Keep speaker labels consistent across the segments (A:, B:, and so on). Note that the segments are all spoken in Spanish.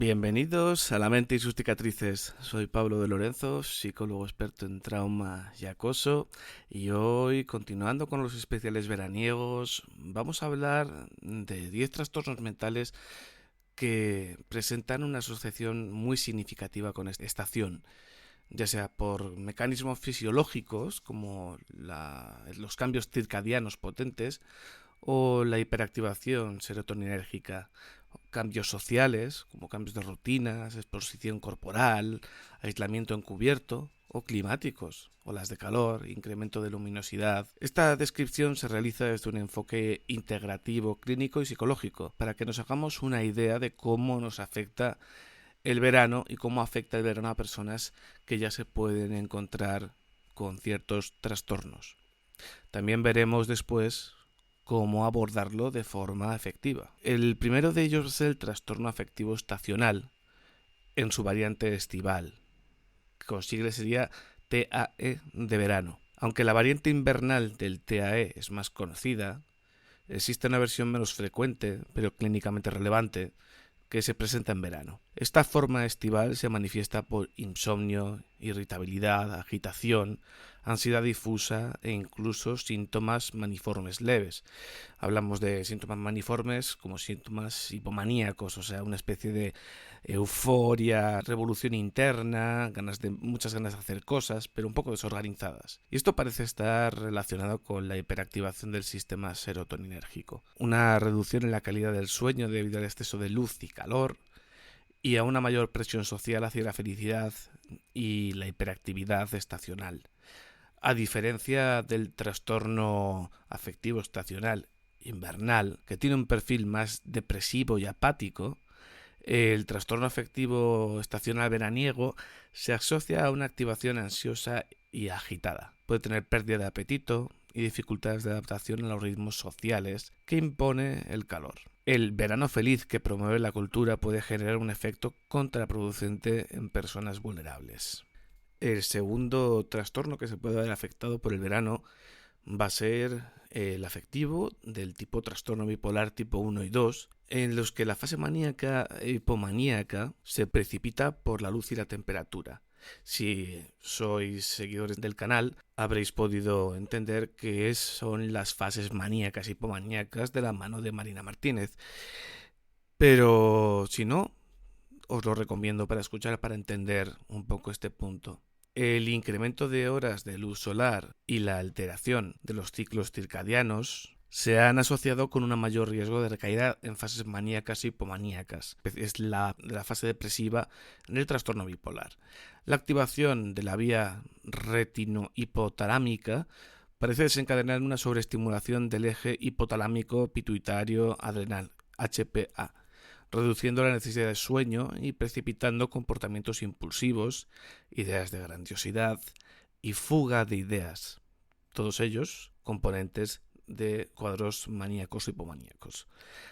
A: Bienvenidos a La Mente y sus cicatrices. Soy Pablo de Lorenzo, psicólogo experto en trauma y acoso, y hoy, continuando con los especiales veraniegos, vamos a hablar de 10 trastornos mentales que presentan una asociación muy significativa con esta estación, ya sea por mecanismos fisiológicos como los cambios circadianos potentes o la hiperactivación serotoninérgica, cambios sociales, como cambios de rutinas, exposición corporal, aislamiento encubierto, o climáticos, olas de calor, incremento de luminosidad. Esta descripción se realiza desde un enfoque integrativo, clínico y psicológico, para que nos hagamos una idea de cómo nos afecta el verano y cómo afecta el verano a personas que ya se pueden encontrar con ciertos trastornos. También veremos después cómo abordarlo de forma efectiva. El primero de ellos es el trastorno afectivo estacional, en su variante estival, que con siglas sería TAE de verano. Aunque la variante invernal del TAE es más conocida, existe una versión menos frecuente, pero clínicamente relevante, que se presenta en verano. Esta forma estival se manifiesta por insomnio, irritabilidad, agitación, ansiedad difusa e incluso síntomas maniformes leves. Hablamos de síntomas maniformes como síntomas hipomaníacos, o sea, una especie de euforia, revolución interna, muchas ganas de hacer cosas, pero un poco desorganizadas. Y esto parece estar relacionado con la hiperactivación del sistema serotoninérgico. Una reducción en la calidad del sueño debido al exceso de luz y calor, y a una mayor presión social hacia la felicidad y la hiperactividad estacional. A diferencia del trastorno afectivo estacional invernal, que tiene un perfil más depresivo y apático, el trastorno afectivo estacional veraniego se asocia a una activación ansiosa y agitada. Puede tener pérdida de apetito y dificultades de adaptación a los ritmos sociales que impone el calor. El verano feliz que promueve la cultura puede generar un efecto contraproducente en personas vulnerables. El segundo trastorno que se puede ver afectado por el verano va a ser el afectivo del tipo trastorno bipolar tipo 1 y 2, en los que la fase maníaca e hipomaníaca se precipita por la luz y la temperatura. Si sois seguidores del canal, habréis podido entender que son las fases maníacas y hipomaníacas de la mano de Marina Martínez. Pero si no, os lo recomiendo para escuchar, para entender un poco este punto. El incremento de horas de luz solar y la alteración de los ciclos circadianos se han asociado con un mayor riesgo de recaída en fases maníacas y hipomaníacas. Es la fase depresiva en el trastorno bipolar. La activación de la vía retino-hipotalámica parece desencadenar una sobreestimulación del eje hipotalámico pituitario adrenal, HPA, reduciendo la necesidad de sueño y precipitando comportamientos impulsivos, ideas de grandiosidad y fuga de ideas. Todos ellos componentes de cuadros maníacos o hipomaníacos.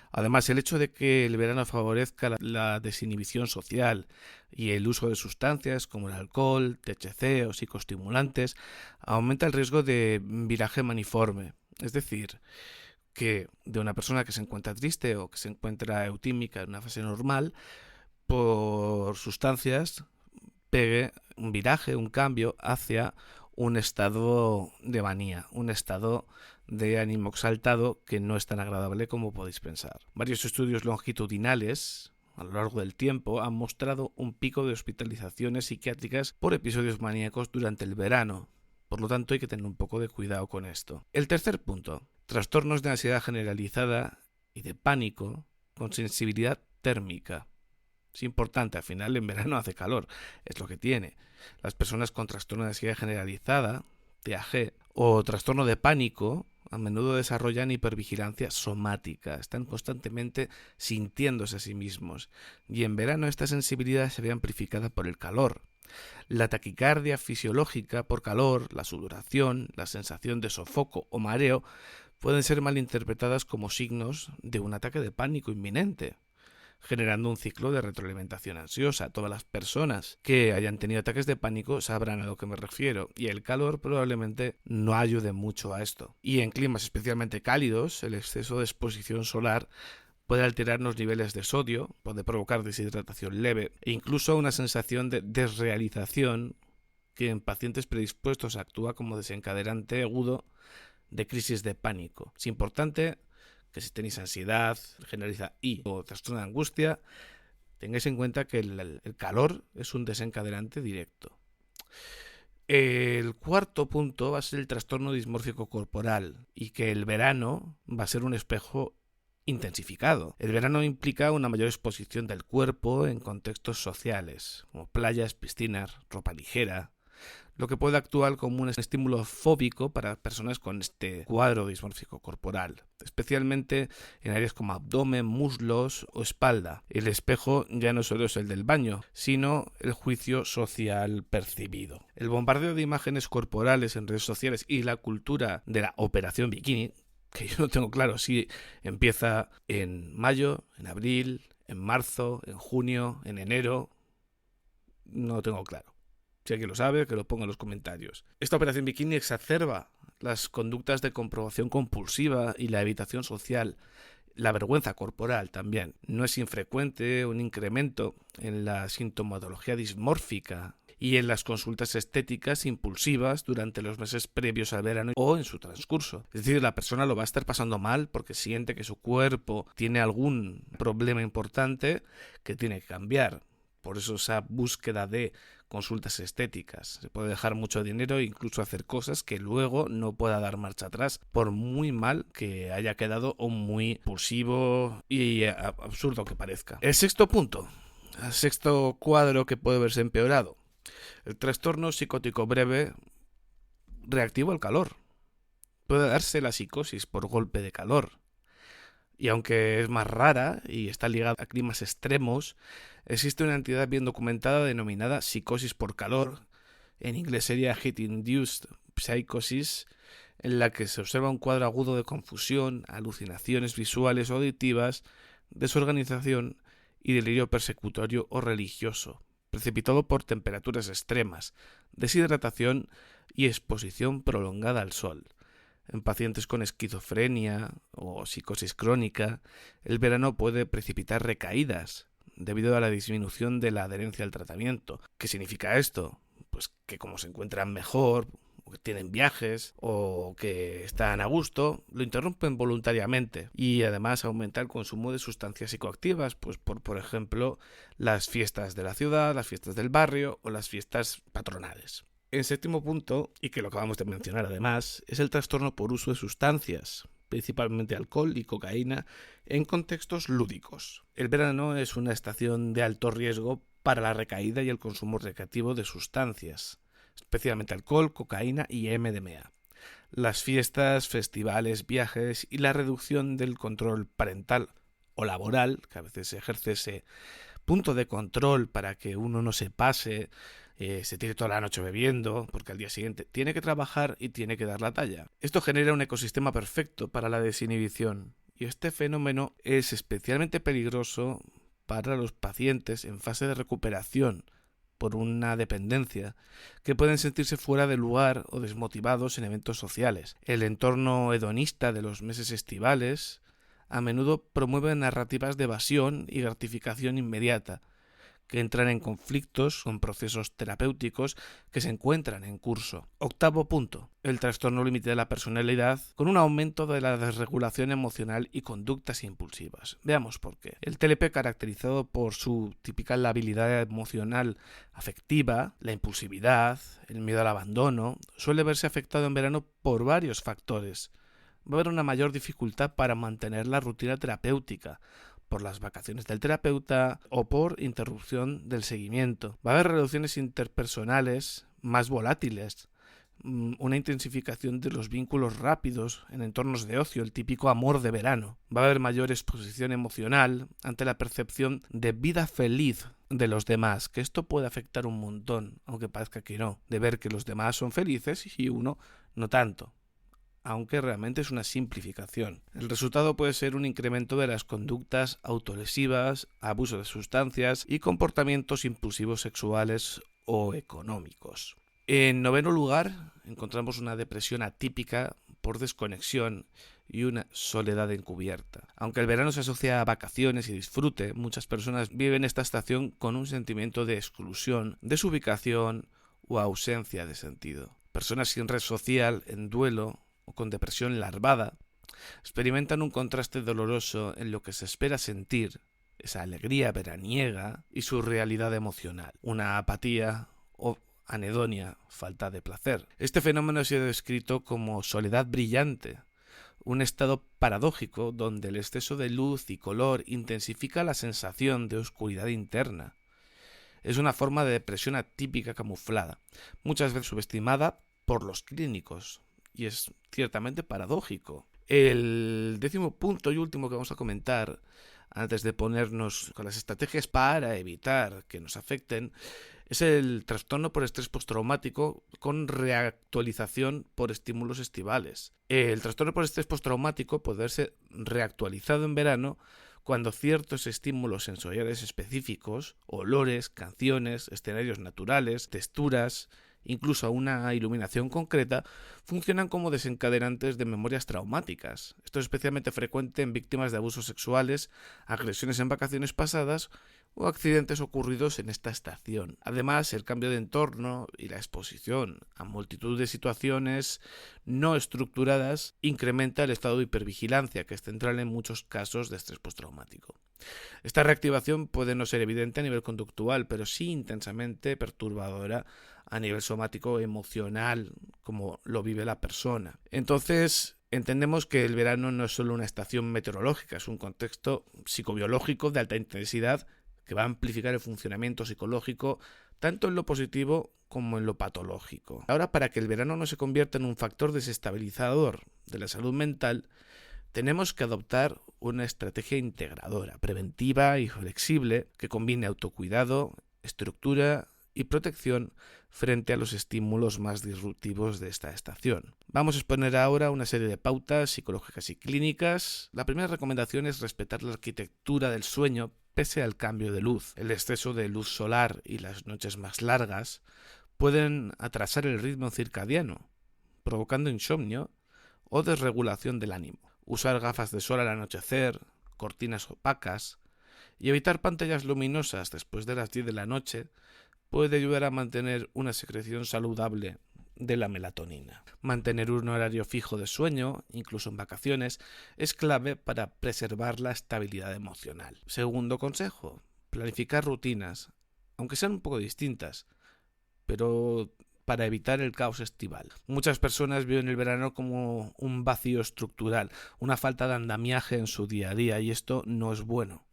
A: Además, el hecho de que el verano favorezca la desinhibición social y el uso de sustancias como el alcohol, THC o psicoestimulantes aumenta el riesgo de viraje maniforme, es decir, que de una persona que se encuentra triste o que se encuentra eutímica en una fase normal, por sustancias pegue un viraje, un cambio hacia un estado de manía, un estado de ánimo exaltado que no es tan agradable como podéis pensar. Varios estudios longitudinales a lo largo del tiempo han mostrado un pico de hospitalizaciones psiquiátricas por episodios maníacos durante el verano. Por lo tanto, hay que tener un poco de cuidado con esto. El tercer punto: trastornos de ansiedad generalizada y de pánico con sensibilidad térmica. Es importante, al final en verano hace calor, es lo que tiene. Las personas con trastorno de ansiedad generalizada, TAG, o trastorno de pánico, a menudo desarrollan hipervigilancia somática, están constantemente sintiéndose a sí mismos, y en verano esta sensibilidad se ve amplificada por el calor. La taquicardia fisiológica por calor, la sudoración, la sensación de sofoco o mareo pueden ser malinterpretadas como signos de un ataque de pánico inminente, generando un ciclo de retroalimentación ansiosa. Todas las personas que hayan tenido ataques de pánico sabrán a lo que me refiero, y el calor probablemente no ayude mucho a esto. Y en climas especialmente cálidos, el exceso de exposición solar puede alterar los niveles de sodio, puede provocar deshidratación leve e incluso una sensación de desrealización que en pacientes predispuestos actúa como desencadenante agudo de crisis de pánico. Es importante que si tenéis ansiedad generalizada o trastorno de angustia, tengáis en cuenta que el calor es un desencadenante directo. El cuarto punto va a ser el trastorno dismórfico corporal y que el verano va a ser un espejo intensificado. El verano implica una mayor exposición del cuerpo en contextos sociales, como playas, piscinas, ropa ligera, lo que puede actuar como un estímulo fóbico para personas con este cuadro dismórfico corporal, especialmente en áreas como abdomen, muslos o espalda. El espejo ya no solo es el del baño, sino el juicio social percibido. El bombardeo de imágenes corporales en redes sociales y la cultura de la operación bikini, que yo no tengo claro si empieza en mayo, en abril, en marzo, en junio, en enero, no tengo claro. Si alguien lo sabe, que lo ponga en los comentarios. Esta operación bikini exacerba las conductas de comprobación compulsiva y la evitación social, la vergüenza corporal también. No es infrecuente un incremento en la sintomatología dismórfica y en las consultas estéticas impulsivas durante los meses previos al verano o en su transcurso. Es decir, la persona lo va a estar pasando mal porque siente que su cuerpo tiene algún problema importante que tiene que cambiar. Por eso esa búsqueda de consultas estéticas. Se puede dejar mucho dinero e incluso hacer cosas que luego no pueda dar marcha atrás, por muy mal que haya quedado o muy impulsivo y absurdo que parezca. El sexto punto, el sexto cuadro que puede verse empeorado. El trastorno psicótico breve reactivo al calor. Puede darse la psicosis por golpe de calor. Y aunque es más rara y está ligada a climas extremos, existe una entidad bien documentada denominada psicosis por calor, en inglés sería Heat-Induced Psychosis, en la que se observa un cuadro agudo de confusión, alucinaciones visuales o auditivas, desorganización y delirio persecutorio o religioso, precipitado por temperaturas extremas, deshidratación y exposición prolongada al sol. En pacientes con esquizofrenia o psicosis crónica, el verano puede precipitar recaídas debido a la disminución de la adherencia al tratamiento. ¿Qué significa esto? Pues que como se encuentran mejor, o que tienen viajes, o que están a gusto, lo interrumpen voluntariamente y además aumenta el consumo de sustancias psicoactivas, pues por ejemplo las fiestas de la ciudad, las fiestas del barrio o las fiestas patronales. En séptimo punto, y que lo acabamos de mencionar además, es el trastorno por uso de sustancias, principalmente alcohol y cocaína, en contextos lúdicos. El verano es una estación de alto riesgo para la recaída y el consumo recreativo de sustancias, especialmente alcohol, cocaína y MDMA. Las fiestas, festivales, viajes y la reducción del control parental o laboral, que a veces se ejerce ese punto de control para que uno no se pase, se tire toda la noche bebiendo, porque al día siguiente tiene que trabajar y tiene que dar la talla. Esto genera un ecosistema perfecto para la desinhibición, y este fenómeno es especialmente peligroso para los pacientes en fase de recuperación por una dependencia, que pueden sentirse fuera de lugar o desmotivados en eventos sociales. El entorno hedonista de los meses estivales a menudo promueve narrativas de evasión y gratificación inmediata, que entran en conflictos con procesos terapéuticos que se encuentran en curso. Octavo punto, el trastorno límite de la personalidad con un aumento de la desregulación emocional y conductas impulsivas. Veamos por qué. El TLP, caracterizado por su típica labilidad emocional afectiva, la impulsividad, el miedo al abandono, suele verse afectado en verano por varios factores. Va a haber una mayor dificultad para mantener la rutina terapéutica, por las vacaciones del terapeuta o por interrupción del seguimiento. Va a haber relaciones interpersonales más volátiles, una intensificación de los vínculos rápidos en entornos de ocio, el típico amor de verano. Va a haber mayor exposición emocional ante la percepción de vida feliz de los demás, que esto puede afectar un montón, aunque parezca que no, de ver que los demás son felices y uno no tanto, aunque realmente es una simplificación. El resultado puede ser un incremento de las conductas autolesivas, abuso de sustancias y comportamientos impulsivos sexuales o económicos. En noveno lugar, encontramos una depresión atípica por desconexión y una soledad encubierta. Aunque el verano se asocia a vacaciones y disfrute, muchas personas viven esta estación con un sentimiento de exclusión, desubicación o ausencia de sentido. Personas sin red social, en duelo o con depresión larvada, experimentan un contraste doloroso en lo que se espera sentir, esa alegría veraniega, y su realidad emocional, una apatía o anedonia, falta de placer. Este fenómeno ha sido descrito como soledad brillante, un estado paradójico donde el exceso de luz y color intensifica la sensación de oscuridad interna. Es una forma de depresión atípica camuflada, muchas veces subestimada por los clínicos, y es ciertamente paradójico. El 10º punto y último que vamos a comentar, antes de ponernos con las estrategias para evitar que nos afecten, es el trastorno por estrés postraumático con reactualización por estímulos estivales. El trastorno por estrés postraumático puede verse reactualizado en verano cuando ciertos estímulos sensoriales específicos, olores, canciones, escenarios naturales, texturas, incluso una iluminación concreta, funcionan como desencadenantes de memorias traumáticas. Esto es especialmente frecuente en víctimas de abusos sexuales, agresiones en vacaciones pasadas o accidentes ocurridos en esta estación. Además, el cambio de entorno y la exposición a multitud de situaciones no estructuradas incrementa el estado de hipervigilancia, que es central en muchos casos de estrés postraumático. Esta reactivación puede no ser evidente a nivel conductual, pero sí intensamente perturbadora a nivel somático emocional, como lo vive la persona. Entonces, entendemos que el verano no es solo una estación meteorológica, es un contexto psicobiológico de alta intensidad que va a amplificar el funcionamiento psicológico tanto en lo positivo como en lo patológico. Ahora, para que el verano no se convierta en un factor desestabilizador de la salud mental, tenemos que adoptar una estrategia integradora, preventiva y flexible que combine autocuidado, estructura y protección frente a los estímulos más disruptivos de esta estación. Vamos a exponer ahora una serie de pautas psicológicas y clínicas. La primera recomendación es respetar la arquitectura del sueño pese al cambio de luz. El exceso de luz solar y las noches más largas pueden atrasar el ritmo circadiano, provocando insomnio o desregulación del ánimo. Usar gafas de sol al anochecer, cortinas opacas y evitar pantallas luminosas después de las 10 de la noche puede ayudar a mantener una secreción saludable de la melatonina. Mantener un horario fijo de sueño, incluso en vacaciones, es clave para preservar la estabilidad emocional. Segundo consejo, planificar rutinas, aunque sean un poco distintas, pero para evitar el caos estival. Muchas personas viven el verano como un vacío estructural, una falta de andamiaje en su día a día, y esto no es bueno.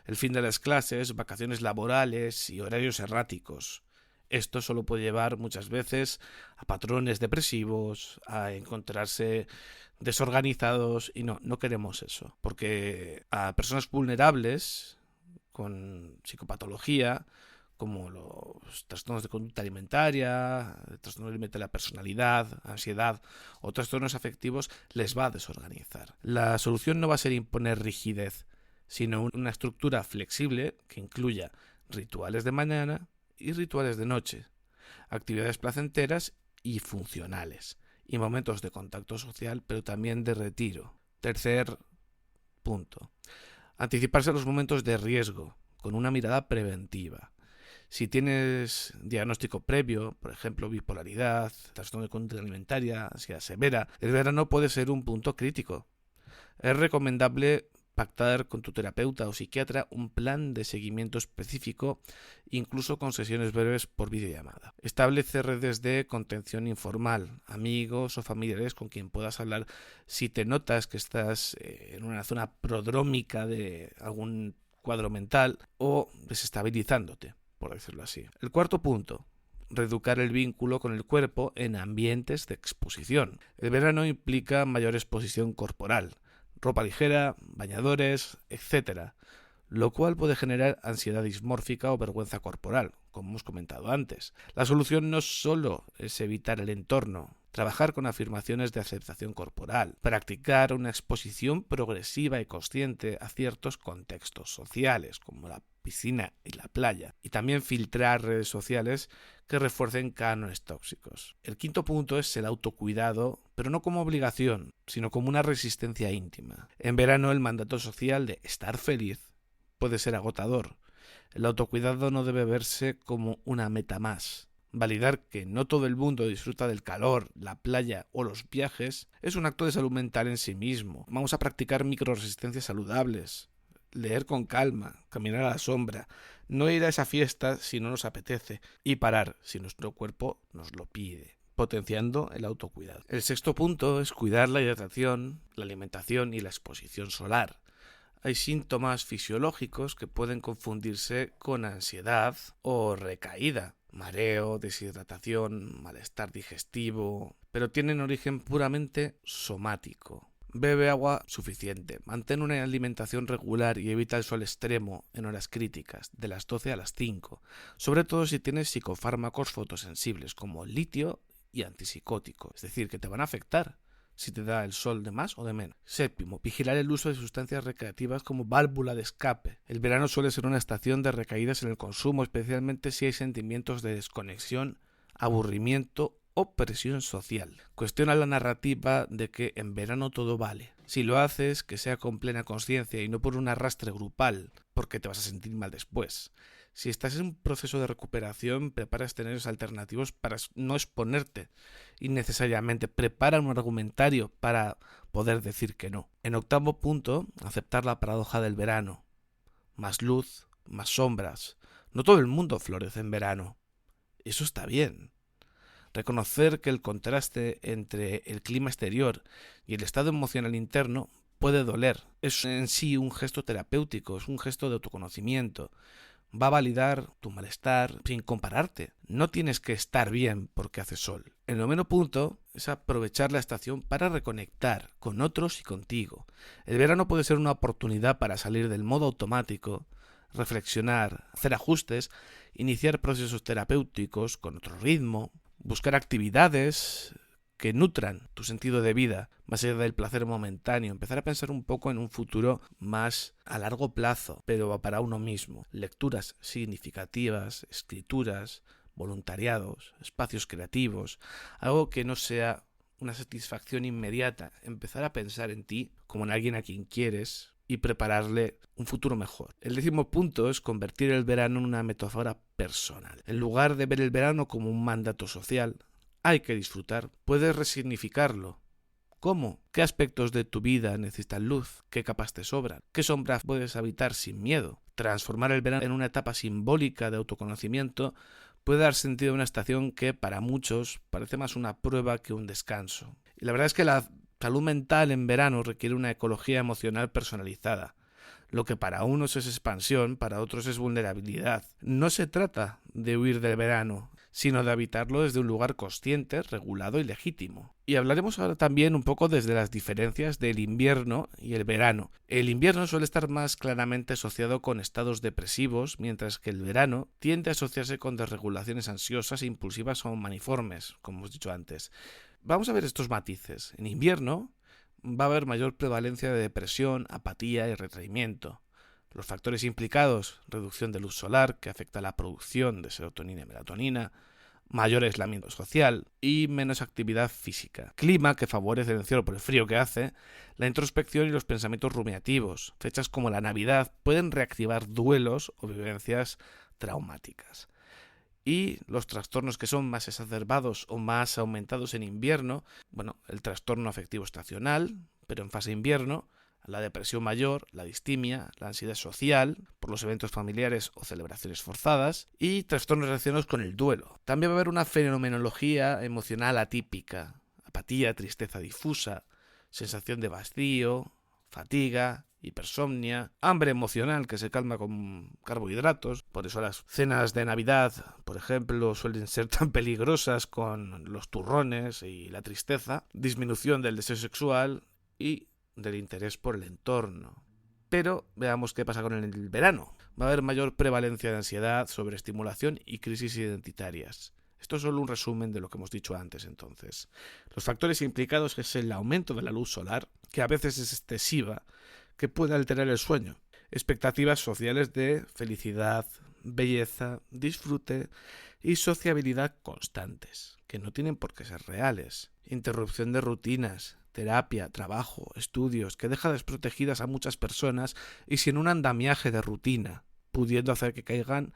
A: El fin de las clases, vacaciones laborales y horarios erráticos. Esto solo puede llevar muchas veces a patrones depresivos, a encontrarse desorganizados, y no queremos eso, porque a personas vulnerables con psicopatología, como los trastornos de conducta alimentaria, trastornos límite de la personalidad, ansiedad o trastornos afectivos, les va a desorganizar. La solución no va a ser imponer rigidez, sino una estructura flexible que incluya rituales de mañana y rituales de noche, actividades placenteras y funcionales, y momentos de contacto social, pero también de retiro. Tercer punto, anticiparse a los momentos de riesgo, con una mirada preventiva. Si tienes diagnóstico previo, por ejemplo, bipolaridad, trastorno de conducta alimentaria, ansiedad severa, el verano puede ser un punto crítico. Es recomendable pactar con tu terapeuta o psiquiatra un plan de seguimiento específico, incluso con sesiones breves por videollamada. Establece redes de contención informal, amigos o familiares con quien puedas hablar si te notas que estás en una zona prodrómica de algún cuadro mental o desestabilizándote, por decirlo así. El cuarto punto, reeducar el vínculo con el cuerpo en ambientes de exposición. El verano implica mayor exposición corporal, ropa ligera, bañadores, etc., lo cual puede generar ansiedad dismórfica o vergüenza corporal, como hemos comentado antes. La solución no solo es evitar el entorno, trabajar con afirmaciones de aceptación corporal, practicar una exposición progresiva y consciente a ciertos contextos sociales, como la piscina y la playa, y también filtrar redes sociales que refuercen cánones tóxicos. El quinto punto es el autocuidado, pero no como obligación, sino como una resistencia íntima. En verano el mandato social de estar feliz puede ser agotador. El autocuidado no debe verse como una meta más. Validar que no todo el mundo disfruta del calor, la playa o los viajes es un acto de salud mental en sí mismo. Vamos a practicar microresistencias saludables, leer con calma, caminar a la sombra, no ir a esa fiesta si no nos apetece y parar si nuestro cuerpo nos lo pide, potenciando el autocuidado. El sexto punto es cuidar la hidratación, la alimentación y la exposición solar. Hay síntomas fisiológicos que pueden confundirse con ansiedad o recaída, mareo, deshidratación, malestar digestivo, pero tienen origen puramente somático. Bebe agua suficiente, mantén una alimentación regular y evita el sol extremo en horas críticas, de las 12 a las 5, sobre todo si tienes psicofármacos fotosensibles como el litio y antipsicóticos, es decir, que te van a afectar si te da el sol de más o de menos. Séptimo, vigilar el uso de sustancias recreativas como válvula de escape. El verano suele ser una estación de recaídas en el consumo, especialmente si hay sentimientos de desconexión, aburrimiento o presión social. Cuestiona la narrativa de que en verano todo vale. Si lo haces, que sea con plena conciencia y no por un arrastre grupal, porque te vas a sentir mal después. Si estás en un proceso de recuperación, prepara escenarios alternativos para no exponerte innecesariamente. Prepara un argumentario para poder decir que no. En octavo punto, aceptar la paradoja del verano. Más luz, más sombras. No todo el mundo florece en verano. Eso está bien. Reconocer que el contraste entre el clima exterior y el estado emocional interno puede doler. Es en sí un gesto terapéutico, es un gesto de autoconocimiento. Va a validar tu malestar sin compararte. No tienes que estar bien porque hace sol. El noveno punto es aprovechar la estación para reconectar con otros y contigo. El verano puede ser una oportunidad para salir del modo automático, reflexionar, hacer ajustes, iniciar procesos terapéuticos con otro ritmo, buscar actividades que nutran tu sentido de vida, más allá del placer momentáneo, empezar a pensar un poco en un futuro más a largo plazo, pero para uno mismo. Lecturas significativas, escrituras, voluntariados, espacios creativos, algo que no sea una satisfacción inmediata, empezar a pensar en ti como en alguien a quien quieres y prepararle un futuro mejor. El décimo punto es convertir el verano en una metáfora personal. En lugar de ver el verano como un mandato social, hay que disfrutar. Puedes resignificarlo. ¿Cómo? ¿Qué aspectos de tu vida necesitan luz? ¿Qué capas te sobran? ¿Qué sombras puedes habitar sin miedo? Transformar el verano en una etapa simbólica de autoconocimiento puede dar sentido a una estación que para muchos parece más una prueba que un descanso. Y la verdad es que la salud mental en verano requiere una ecología emocional personalizada. Lo que para unos es expansión, para otros es vulnerabilidad. No se trata de huir del verano, sino de habitarlo desde un lugar consciente, regulado y legítimo. Y hablaremos ahora también un poco desde las diferencias del invierno y el verano. El invierno suele estar más claramente asociado con estados depresivos, mientras que el verano tiende a asociarse con desregulaciones ansiosas, impulsivas o maniformes, como hemos dicho antes. Vamos a ver estos matices. En invierno va a haber mayor prevalencia de depresión, apatía y retraimiento. Los factores implicados: reducción de luz solar, que afecta a la producción de serotonina y melatonina, mayor aislamiento social y menos actividad física. Clima, que favorece el encierro por el frío que hace, la introspección y los pensamientos rumiativos. Fechas como la Navidad pueden reactivar duelos o vivencias traumáticas. Y los trastornos que son más exacerbados o más aumentados en invierno, el trastorno afectivo estacional, pero en fase invierno, la depresión mayor, la distimia, la ansiedad social por los eventos familiares o celebraciones forzadas y trastornos relacionados con el duelo. También va a haber una fenomenología emocional atípica: apatía, tristeza difusa, sensación de vacío, fatiga, hipersomnia, hambre emocional que se calma con carbohidratos. Por eso las cenas de Navidad, por ejemplo, suelen ser tan peligrosas con los turrones y la tristeza. Disminución del deseo sexual y del interés por el entorno. Pero veamos qué pasa con el verano. Va a haber mayor prevalencia de ansiedad, sobreestimulación y crisis identitarias. Esto es solo un resumen de lo que hemos dicho antes, entonces. Los factores implicados es el aumento de la luz solar, que a veces es excesiva, que puede alterar el sueño. expectativas sociales de felicidad, belleza, disfrute y sociabilidad constantes, que no tienen por qué ser reales. Interrupción de rutinas, terapia, trabajo, estudios, que deja desprotegidas a muchas personas y sin un andamiaje de rutina, pudiendo hacer que caigan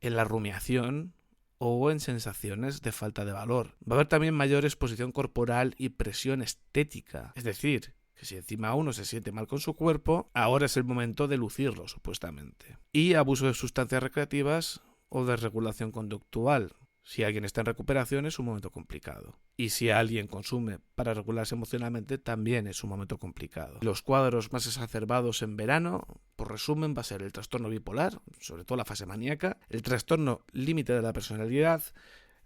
A: en la rumiación o en sensaciones de falta de valor. Va a haber también mayor exposición corporal y presión estética, es decir, que si encima uno se siente mal con su cuerpo, ahora es el momento de lucirlo, supuestamente. Y abuso de sustancias recreativas o desregulación conductual. Si alguien está en recuperación es un momento complicado. Y si alguien consume para regularse emocionalmente también es un momento complicado. Los cuadros más exacerbados en verano, por resumen, va a ser el trastorno bipolar, sobre todo la fase maníaca, el trastorno límite de la personalidad,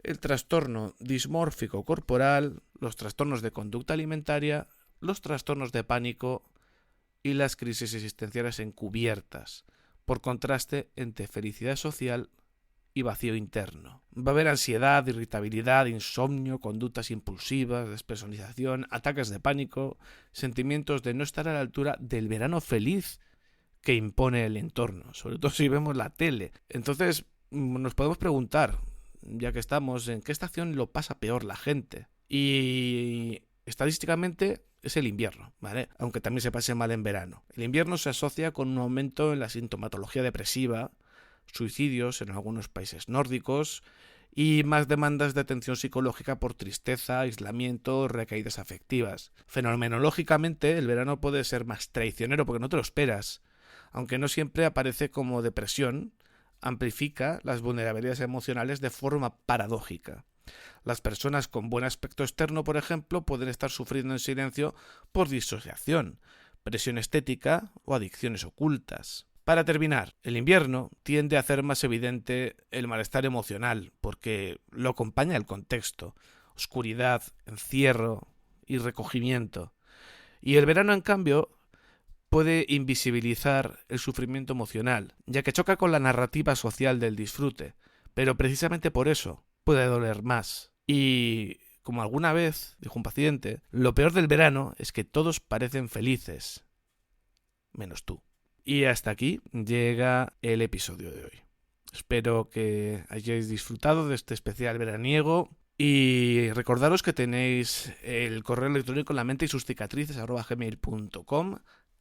A: el trastorno dismórfico corporal, los trastornos de conducta alimentaria, los trastornos de pánico y las crisis existenciales encubiertas, por contraste entre felicidad social y vacío interno. Va a haber ansiedad, irritabilidad, insomnio, conductas impulsivas, despersonalización, ataques de pánico, sentimientos de no estar a la altura del verano feliz que impone el entorno, sobre todo si vemos la tele. Entonces nos podemos preguntar, ya que estamos, ¿en qué estación lo pasa peor la gente? Y estadísticamente es el invierno, ¿vale? Aunque también se pase mal en verano. El invierno se asocia con un aumento en la sintomatología depresiva, suicidios en algunos países nórdicos y más demandas de atención psicológica por tristeza, aislamiento, recaídas afectivas. Fenomenológicamente, el verano puede ser más traicionero porque no te lo esperas. Aunque no siempre aparece como depresión, amplifica las vulnerabilidades emocionales de forma paradójica. Las personas con buen aspecto externo, por ejemplo, pueden estar sufriendo en silencio por disociación, presión estética o adicciones ocultas. Para terminar, el invierno tiende a hacer más evidente el malestar emocional porque lo acompaña el contexto, oscuridad, encierro y recogimiento. Y el verano, en cambio, puede invisibilizar el sufrimiento emocional, ya que choca con la narrativa social del disfrute, pero precisamente por eso puede doler más. Y, como alguna vez dijo un paciente, lo peor del verano es que todos parecen felices, menos tú. Y hasta aquí llega el episodio de hoy. Espero que hayáis disfrutado de este especial veraniego y recordaros que tenéis el correo electrónico la mente y sus cicatrices @gmail.com.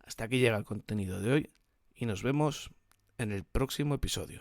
A: Hasta aquí llega el contenido de hoy y nos vemos en el próximo episodio.